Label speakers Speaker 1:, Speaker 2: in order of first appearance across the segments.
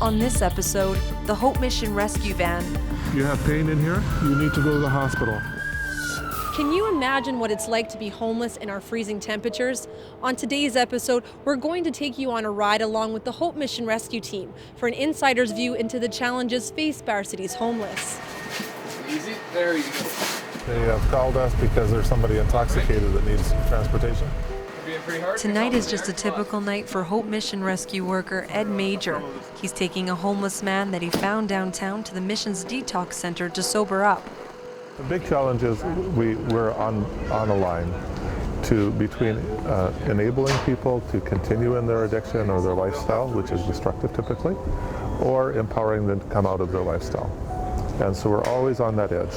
Speaker 1: On this episode, the Hope Mission Rescue Van.
Speaker 2: You have pain in here? You need to go to the hospital.
Speaker 1: Can you imagine what it's like to be homeless in our freezing temperatures? On today's episode, we're going to take you on a ride along with the Hope Mission Rescue Team for an insider's view into the challenges faced by our city's homeless.
Speaker 3: Easy, there you go.
Speaker 2: They have called us because there's somebody intoxicated that needs transportation.
Speaker 1: Tonight is just a typical night for Hope Mission rescue worker Ed Major. He's taking a homeless man that he found downtown to the mission's detox center to sober up.
Speaker 2: The big challenge is we're on a line between enabling people to continue in their addiction or their lifestyle, which is destructive typically, or empowering them to come out of their lifestyle. And so we're always on that edge.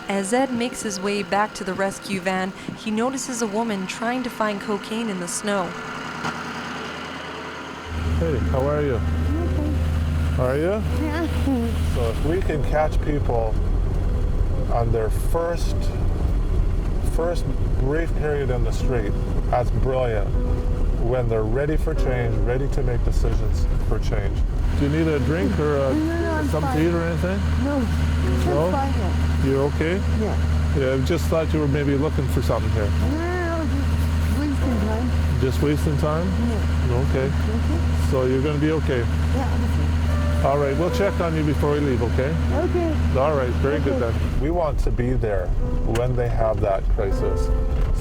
Speaker 1: As Ed makes his way back to the rescue van, he notices a woman trying to find cocaine in the snow.
Speaker 2: Hey, how are you?
Speaker 4: Okay.
Speaker 2: Are you?
Speaker 4: Yeah.
Speaker 2: So if we can catch people on their first brief period in the street, that's brilliant. When they're ready for change, ready to make decisions for change. Do you need a drink or something to eat or anything?
Speaker 4: No.
Speaker 2: No?
Speaker 4: Fine.
Speaker 2: You're okay?
Speaker 4: Yeah.
Speaker 2: Yeah, I just thought you were maybe looking for something here.
Speaker 4: No, just wasting time.
Speaker 2: Just wasting time?
Speaker 4: Yeah.
Speaker 2: Okay.
Speaker 4: Okay.
Speaker 2: So you're going to be okay?
Speaker 4: Yeah, okay.
Speaker 2: All right, we'll check on you before we leave, okay?
Speaker 4: Okay.
Speaker 2: All right, very good then. We want to be there when they have that crisis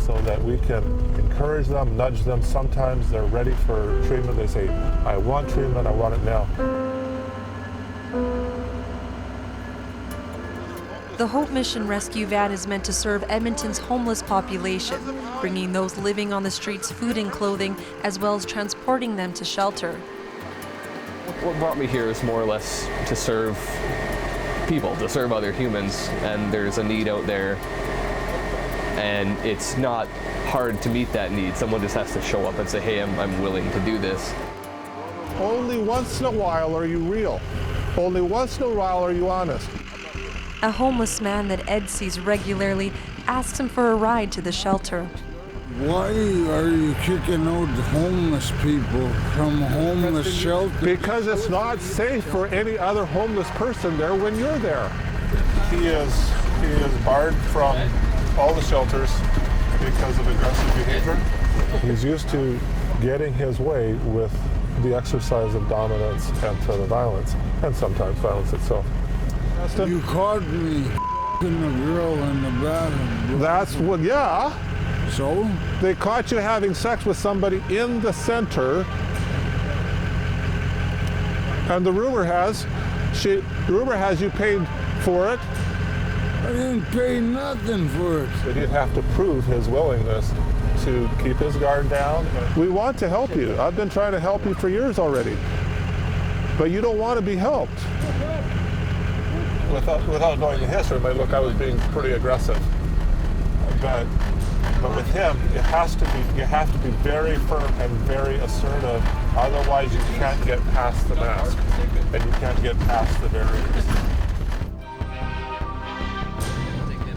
Speaker 2: so that we can encourage them, nudge them. Sometimes they're ready for treatment. They say, I want treatment, I want it now.
Speaker 1: The Hope Mission Rescue Van is meant to serve Edmonton's homeless population, bringing those living on the streets food and clothing, as well as transporting them to shelter.
Speaker 3: What brought me here is more or less to serve people, to serve other humans, and there's a need out there, and it's not hard to meet that need. Someone just has to show up and say, hey, I'm willing to do this.
Speaker 2: Only once in a while are you real. Only once in a while are you honest.
Speaker 1: A homeless man that Ed sees regularly asks him for a ride to the shelter.
Speaker 5: Why are you kicking out homeless people from homeless shelter?
Speaker 2: Because it's not safe for any other homeless person there when you're there. He is barred from all the shelters because of aggressive behavior. He's used to getting his way with the exercise of dominance and threat of violence, and sometimes violence itself.
Speaker 5: You caught me in the girl in the bathroom.
Speaker 2: That's what, yeah.
Speaker 5: So?
Speaker 2: They caught you having sex with somebody in the center, and the rumor has you paid for it.
Speaker 5: I didn't pay nothing for it.
Speaker 2: But he'd have to prove his willingness to keep his guard down. We want to help you. I've been trying to help you for years already, but you don't want to be helped. Without knowing the history, it might look I was being pretty aggressive, but with him, you have to be very firm and very assertive. Otherwise, you can't get past the mask, and you can't get past the barriers.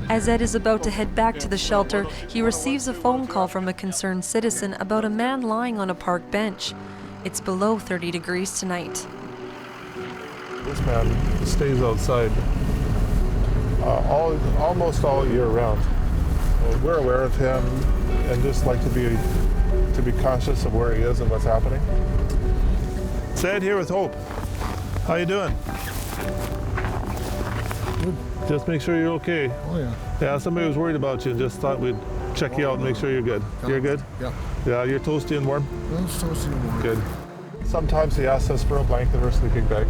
Speaker 1: As Ed is about to head back to the shelter, he receives a phone call from a concerned citizen about a man lying on a park bench. It's below 30 degrees tonight.
Speaker 2: This man stays outside almost all year round. We're aware of him and just like to be conscious of where he is and what's happening. It's Ed here with Hope. How you doing?
Speaker 5: Good.
Speaker 2: Just make sure you're okay.
Speaker 5: Oh, yeah.
Speaker 2: Yeah, somebody was worried about you and just thought we'd check you out and make sure you're good. You're good?
Speaker 5: Yeah.
Speaker 2: Yeah, you're toasty and warm?
Speaker 5: That's so simple.
Speaker 2: Good. Sometimes he asks us for a blanket or a sleeping bag,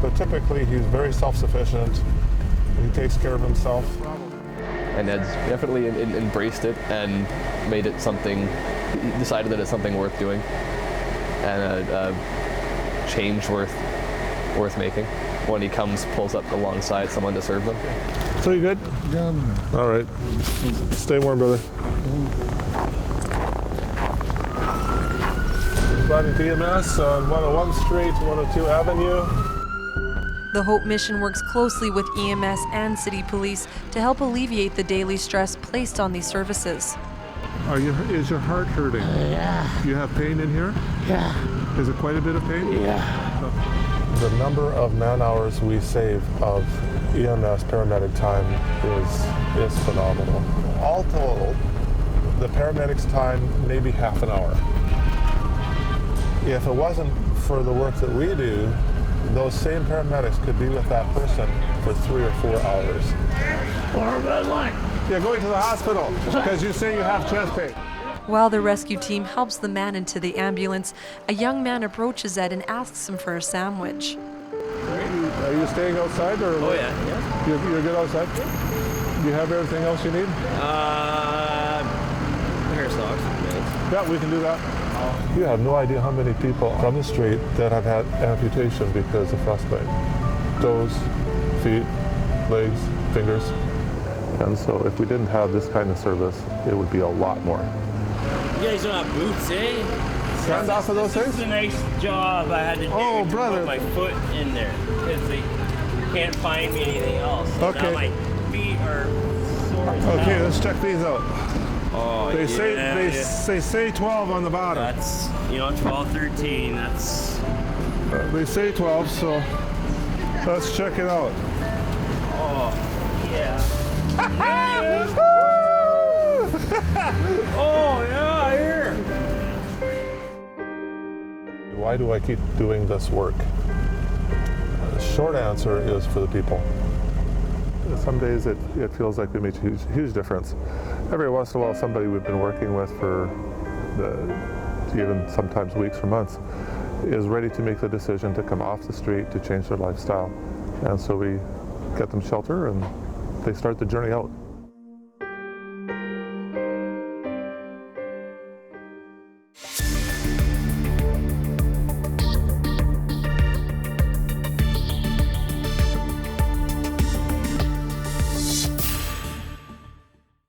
Speaker 2: but typically he's very self-sufficient. He takes care of himself.
Speaker 3: And Ed's definitely embraced it and made it something, he decided that it's something worth doing and a change worth making when he pulls up alongside someone to serve them.
Speaker 2: So you good?
Speaker 5: Yeah.
Speaker 2: All right. Stay warm, brother. Responding to EMS on 101 Street, 102 Avenue.
Speaker 1: The Hope Mission works closely with EMS and City Police to help alleviate the daily stress placed on these services.
Speaker 2: Is your heart hurting?
Speaker 4: Yeah.
Speaker 2: You have pain in here?
Speaker 4: Yeah.
Speaker 2: Is it quite a bit of pain?
Speaker 6: Yeah.
Speaker 2: The number of man hours we save of EMS paramedic time is phenomenal. All total, the paramedics' time maybe half an hour. If it wasn't for the work that we do, those same paramedics could be with that person for 3 or 4 hours.
Speaker 6: Or red line.
Speaker 2: Yeah, going to the hospital because you say you have chest pain.
Speaker 1: While the rescue team helps the man into the ambulance, a young man approaches Ed and asks him for a sandwich.
Speaker 2: Are you staying outside or?
Speaker 6: Oh yeah.
Speaker 2: You're good outside? Do you have everything else you need?
Speaker 6: Hair socks.
Speaker 2: Yeah, we can do that. You have no idea how many people from the street that have had amputation because of frostbite. Toes, feet, legs, fingers. And so if we didn't have this kind of service, it would be a lot more.
Speaker 6: You guys don't have boots, eh?
Speaker 2: Stand off of those
Speaker 6: This
Speaker 2: things?
Speaker 6: is a nice job I had to do
Speaker 2: Oh,
Speaker 6: to
Speaker 2: brother.
Speaker 6: put my foot in there because they can't find me anything else. So
Speaker 2: Okay.
Speaker 6: now my feet are sore as
Speaker 2: Okay,
Speaker 6: hell.
Speaker 2: let's check these out.
Speaker 6: Oh,
Speaker 2: They
Speaker 6: yeah,
Speaker 2: say 12 on the bottom.
Speaker 6: That's, 12, 13. That's.
Speaker 2: They say 12, so let's check it out.
Speaker 6: Oh, yeah. Oh, yeah, here.
Speaker 2: Why do I keep doing this work? The short answer is for the people. Some days it feels like we make a huge difference. Every once in a while, somebody we've been working with for even sometimes weeks or months is ready to make the decision to come off the street to change their lifestyle. And so we get them shelter and they start the journey out.